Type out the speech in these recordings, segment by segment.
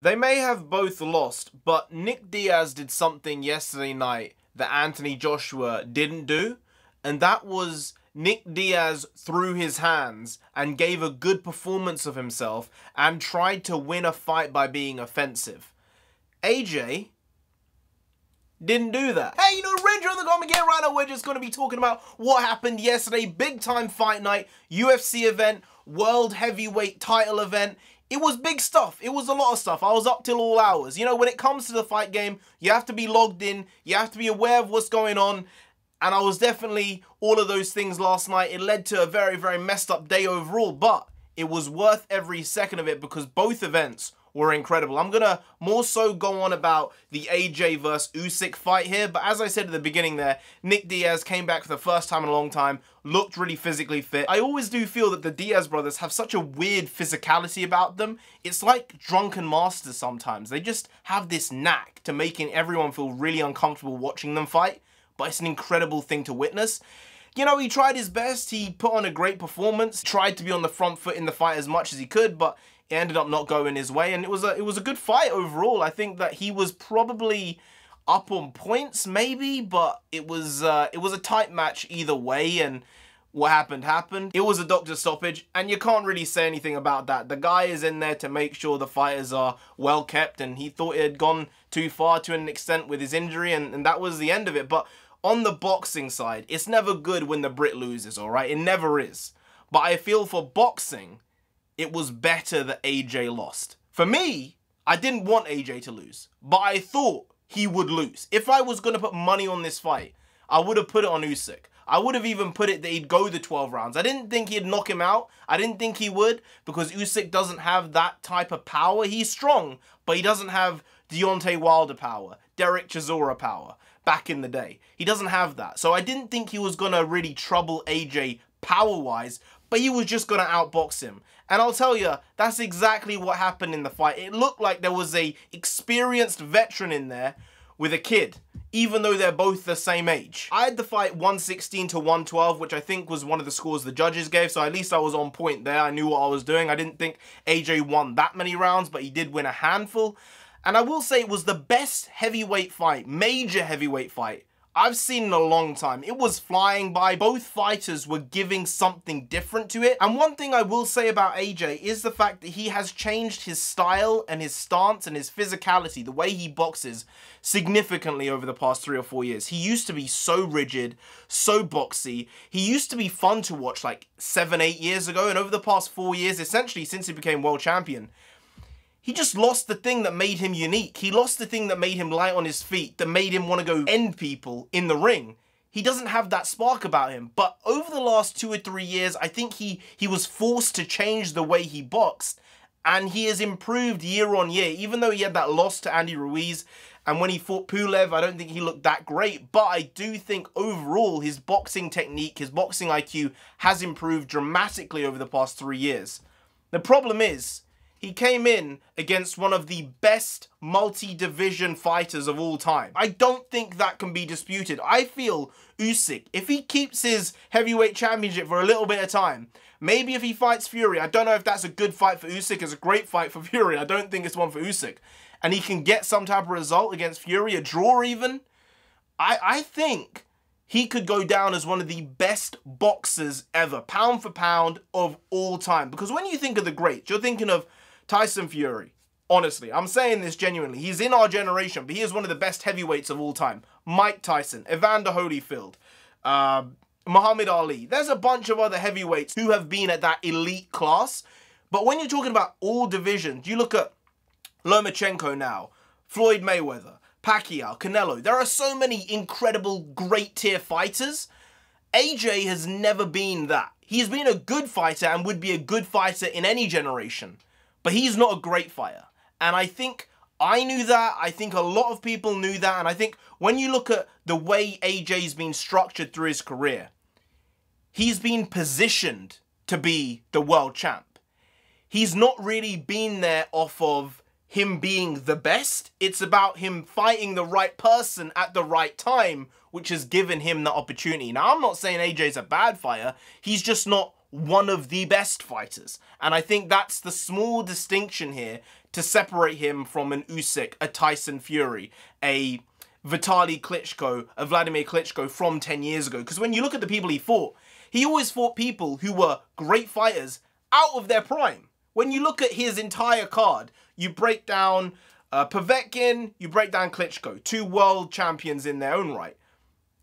They may have both lost, but Nick Diaz did something yesterday night that Anthony Joshua didn't do, and that was Nick Diaz threw his hands and gave a good performance of himself and tried to win a fight by being offensive. AJ didn't do that. Hey, you know, NarendraTheComic here. Right now, we're just going to be talking about what happened yesterday. Big time fight night, UFC event, world heavyweight title event. It was big stuff. It was a lot of stuff. I was up till all hours. You know, when it comes to the fight game, you have to be logged in. You have to be aware of what's going on. And I was definitely all of those things last night. It led to a very, very messed up day overall. But it was worth every second of it because both events were incredible. I'm going to more so go on about the AJ versus Usyk fight here. But as I said at the beginning there, Nick Diaz came back for the first time in a long time, looked really physically fit. I always do feel that the Diaz brothers have such a weird physicality about them. It's like drunken masters sometimes. They just have this knack to making everyone feel really uncomfortable watching them fight. But it's an incredible thing to witness. You know, he tried his best. He put on a great performance, tried to be on the front foot in the fight as much as he could, but it ended up not going his way, and it was a good fight overall. I think that he was probably up on points, maybe, but it was a tight match either way, and what happened happened. It was a doctor stoppage, and you can't really say anything about that. The guy is in there to make sure the fighters are well kept, and he thought it had gone too far to an extent with his injury, and that was the end of it. But on the boxing side, it's never good when the Brit loses, all right? It never is. But I feel for boxing, it was better that AJ lost. For me, I didn't want AJ to lose, but I thought he would lose. If I was going to put money on this fight, I would have put it on Usyk. I would have even put it that he'd go the 12 rounds. I didn't think he'd knock him out. I didn't think he would because Usyk doesn't have that type of power. He's strong, but he doesn't have Deontay Wilder power, Derek Chisora power back in the day. He doesn't have that. So I didn't think he was going to really trouble AJ power-wise, but he was just going to outbox him. And I'll tell you, that's exactly what happened in the fight. It looked like there was a experienced veteran in there with a kid, even though they're both the same age. I had the fight 116 to 112, which I think was one of the scores the judges gave, so at least I was on point there. I knew what I was doing. I didn't think AJ won that many rounds, but he did win a handful. And I will say it was the best heavyweight fight, major heavyweight fight, I've seen in a long time. It was flying by. Both fighters were giving something different to it. And one thing I will say about AJ is the fact that he has changed his style and his stance and his physicality, the way he boxes, significantly over the past 3 or 4 years. He used to be so rigid, so boxy. He used to be fun to watch like 7, 8 years ago. And over the past 4 years, essentially since he became world champion, he just lost the thing that made him unique. He lost the thing that made him light on his feet, that made him want to go end people in the ring. He doesn't have that spark about him. But over the last 2 or 3 years, I think he was forced to change the way he boxed. And he has improved year on year, even though he had that loss to Andy Ruiz. And when he fought Pulev, I don't think he looked that great. But I do think overall, his boxing technique, his boxing IQ has improved dramatically over the past 3 years. The problem is, he came in against one of the best multi-division fighters of all time. I don't think that can be disputed. I feel Usyk, if he keeps his heavyweight championship for a little bit of time, maybe if he fights Fury, I don't know if that's a good fight for Usyk. It's a great fight for Fury. I don't think it's one for Usyk. And he can get some type of result against Fury, a draw even. I think he could go down as one of the best boxers ever, pound for pound of all time. Because when you think of the greats, you're thinking of Tyson Fury. Honestly, I'm saying this genuinely. He's in our generation, but he is one of the best heavyweights of all time. Mike Tyson, Evander Holyfield, Muhammad Ali. There's a bunch of other heavyweights who have been at that elite class. But when you're talking about all divisions, you look at Lomachenko now, Floyd Mayweather, Pacquiao, Canelo. There are so many incredible, great tier fighters. AJ has never been that. He's been a good fighter and would be a good fighter in any generation. But he's not a great fighter. And I think I knew that. I think a lot of people knew that. And I think when you look at the way AJ's been structured through his career, he's been positioned to be the world champ. He's not really been there off of him being the best. It's about him fighting the right person at the right time, which has given him the opportunity. Now, I'm not saying AJ's a bad fighter. He's just not one of the best fighters. And I think that's the small distinction here to separate him from an Usyk, a Tyson Fury, a Vitaly Klitschko, a Vladimir Klitschko from 10 years ago. Because when you look at the people he always fought people who were great fighters out of their prime. When you look at his entire card, you break down Povetkin, you break down Klitschko, 2 world champions in their own right.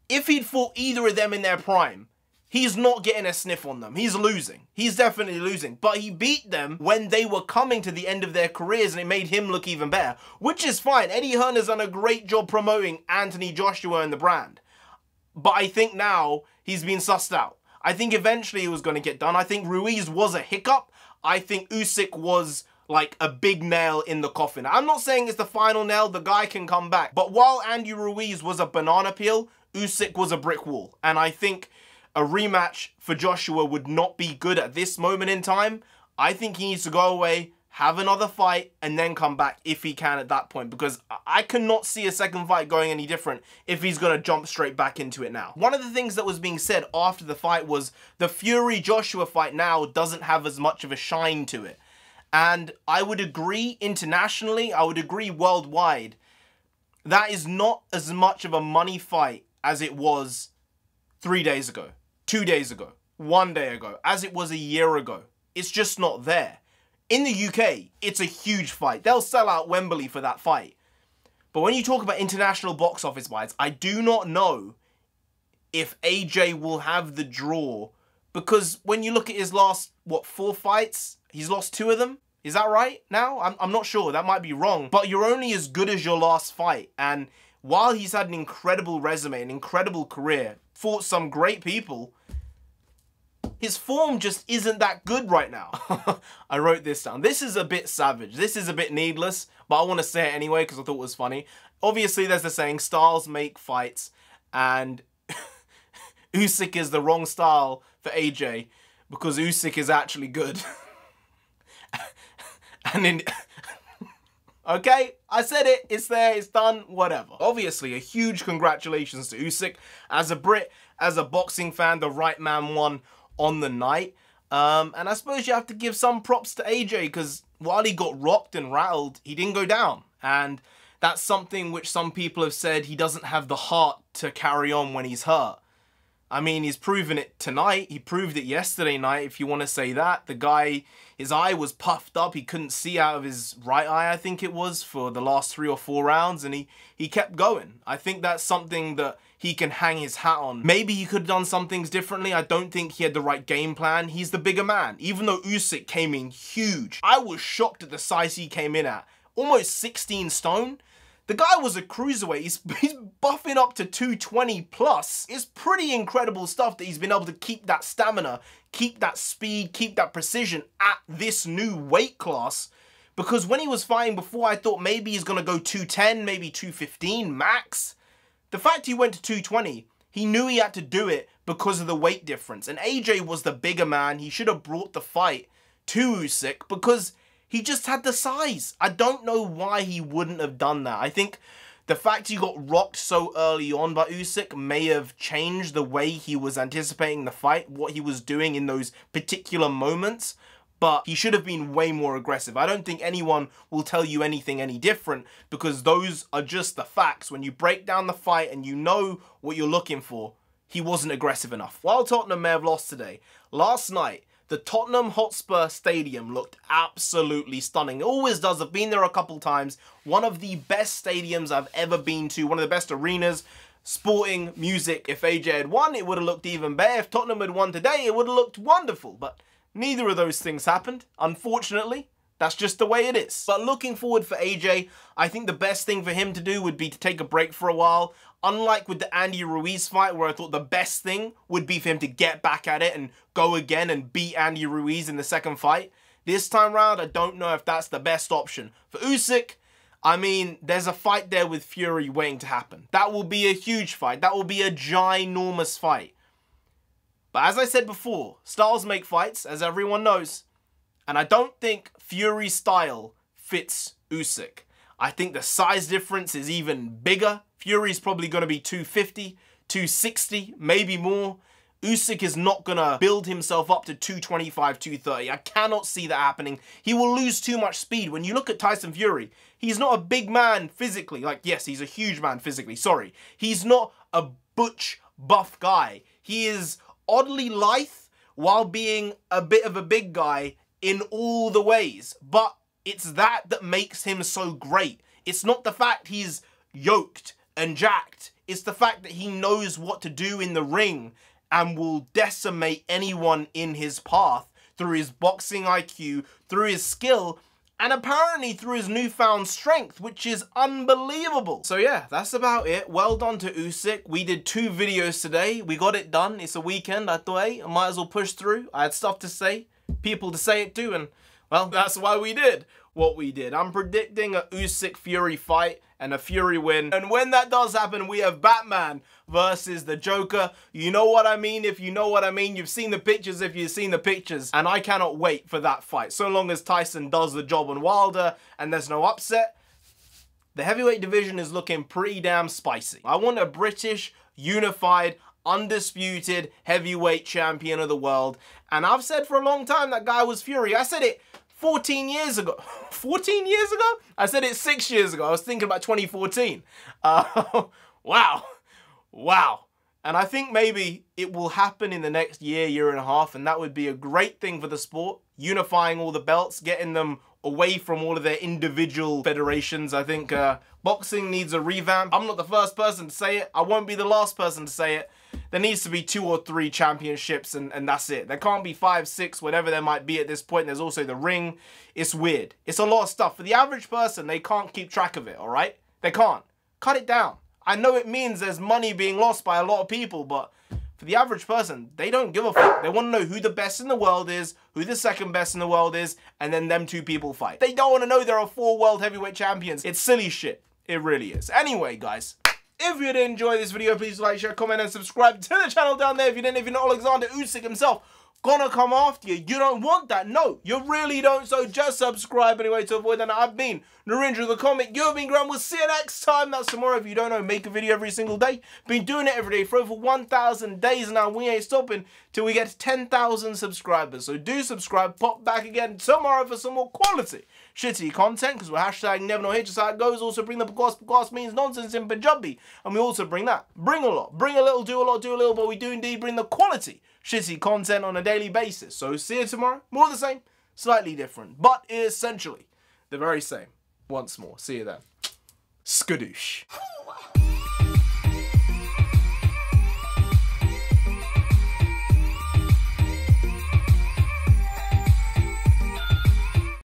If he'd fought either of them in their prime, he's not getting a sniff on them. He's losing. He's definitely losing. But he beat them when they were coming to the end of their careers, and it made him look even better, which is fine. Eddie Hearn has done a great job promoting Anthony Joshua and the brand. But I think now he's been sussed out. I think eventually it was going to get done. I think Ruiz was a hiccup. I think Usyk was like a big nail in the coffin. I'm not saying it's the final nail. The guy can come back. But while Andy Ruiz was a banana peel, Usyk was a brick wall. And I think a rematch for Joshua would not be good at this moment in time. I think he needs to go away, have another fight, and then come back if he can at that point. Because I cannot see a second fight going any different if he's going to jump straight back into it now. One of the things that was being said after the fight was the Fury-Joshua fight now doesn't have as much of a shine to it. And I would agree internationally, I would agree worldwide, that is not as much of a money fight as it was 3 days ago, 2 days ago, 1 day ago, as it was a year ago. It's just not there. In the UK, it's a huge fight. They'll sell out Wembley for that fight. But when you talk about international box office fights, I do not know if AJ will have the draw. Because when you look at his last, 4 fights, he's lost 2 of them. Is that right now? I'm not sure. That might be wrong. But you're only as good as your last fight. And while he's had an incredible resume, an incredible career, fought some great people, his form just isn't that good right now. I wrote this down. This is a bit savage. This is a bit needless, but I want to say it anyway because I thought it was funny. Obviously, there's the saying, styles make fights, and Usyk is the wrong style for AJ because Usyk is actually good. Okay, I said it, it's there, it's done, whatever. Obviously, a huge congratulations to Usyk. As a Brit, as a boxing fan, the right man won on the night. And I suppose you have to give some props to AJ because while he got rocked and rattled, he didn't go down. And that's something which some people have said he doesn't have the heart to carry on when he's hurt. I mean, he's proven it tonight. He proved it yesterday night, if you want to say that. The guy, his eye was puffed up. He couldn't see out of his right eye, I think it was, for the last 3 or 4 rounds. And he kept going. I think that's something that he can hang his hat on. Maybe he could have done some things differently. I don't think he had the right game plan. He's the bigger man. Even though Usyk came in huge, I was shocked at the size he came in at. Almost 16 stone. The guy was a cruiserweight. He's buffing up to 220 plus. It's pretty incredible stuff that he's been able to keep that stamina, keep that speed, keep that precision at this new weight class. Because when he was fighting before, I thought maybe he's going to go 210, maybe 215 max. The fact he went to 220, he knew he had to do it because of the weight difference. And AJ was the bigger man. He should have brought the fight to Usyk because he just had the size. I don't know why he wouldn't have done that. I think the fact he got rocked so early on by Usyk may have changed the way he was anticipating the fight, what he was doing in those particular moments. But he should have been way more aggressive. I don't think anyone will tell you anything any different because those are just the facts. When you break down the fight and you know what you're looking for, he wasn't aggressive enough. While Tottenham may have lost today, last night, the Tottenham Hotspur Stadium looked absolutely stunning. It always does. I've been there a couple times. One of the best stadiums I've ever been to. One of the best arenas. Sporting, music. If AJ had won, it would have looked even better. If Tottenham had won today, it would have looked wonderful. But neither of those things happened, unfortunately. That's just the way it is. But looking forward for AJ, I think the best thing for him to do would be to take a break for a while. Unlike with the Andy Ruiz fight, where I thought the best thing would be for him to get back at it and go again and beat Andy Ruiz in the second fight. This time round, I don't know if that's the best option. For Usyk, I mean, there's a fight there with Fury waiting to happen. That will be a huge fight. That will be a ginormous fight. But as I said before, styles make fights, as everyone knows. And I don't think Fury's style fits Usyk. I think the size difference is even bigger. Fury's probably going to be 250, 260, maybe more. Usyk is not gonna build himself up to 225, 230. I cannot see that happening. He will lose too much speed. When you look at Tyson Fury, he's not a big man physically. Like, yes, he's a huge man physically, sorry. He's not a butch, buff guy. He is oddly lithe while being a bit of a big guy in all the ways. But it's that makes him so great. It's not the fact he's yoked and jacked. It's the fact that he knows what to do in the ring and will decimate anyone in his path through his boxing IQ, through his skill, and apparently through his newfound strength, which is unbelievable. So yeah, that's about it. Well done to Usyk. We did 2 videos today. We got it done. It's a weekend. I thought, hey, I might as well push through. I had stuff to say, people to say it to, and well, that's why we did what we did. I'm predicting a Usyk-Fury fight and a Fury win. And when that does happen, we have Batman versus the Joker. You know what I mean if you know what I mean. You've seen the pictures if you've seen the pictures. And I cannot wait for that fight. So long as Tyson does the job on Wilder and there's no upset, the heavyweight division is looking pretty damn spicy. I want a British, unified, undisputed heavyweight champion of the world. And I've said for a long time that guy was Fury. I said it 14 years ago. 14 years ago? I said it 6 years ago. I was thinking about 2014. Wow. Wow. And I think maybe it will happen in the next year, year and a half, and that would be a great thing for the sport, unifying all the belts, getting them away from all of their individual federations. I think boxing needs a revamp. I'm not the first person to say it. I won't be the last person to say it. There needs to be 2 or 3 championships and that's it. There can't be 5, 6, whatever there might be at this point. There's also the ring. It's weird. It's a lot of stuff. For the average person, they can't keep track of it, all right? They can't. Cut it down. I know it means there's money being lost by a lot of people, but for the average person, they don't give a fuck. They want to know who the best in the world is, who the second best in the world is, and then them 2 people fight. They don't want to know there are 4 world heavyweight champions. It's silly shit. It really is. Anyway, guys, if you did enjoy this video, please like, share, comment, and subscribe to the channel down there. If you're not Alexander Usyk himself, gonna come after you. You don't want that. No, you really don't. So just subscribe anyway to avoid that. I've been NarendraTheComic. You've been Graham. We'll see you next time. That's tomorrow. If you don't know, make a video every single day. Been doing it every day for over 1,000 days now. We ain't stopping till we get 10,000 subscribers. So do subscribe. Pop back again tomorrow for some more quality shitty content, because we're hashtag never know here, just how it goes. Also bring the because means nonsense in Punjabi, and we also bring that. Bring a lot. Bring a little, do a lot, do a little, but we do indeed bring the quality shitty content on a daily basis. So see you tomorrow. More of the same, slightly different, but essentially the very same. Once more. See you then. Skadoosh.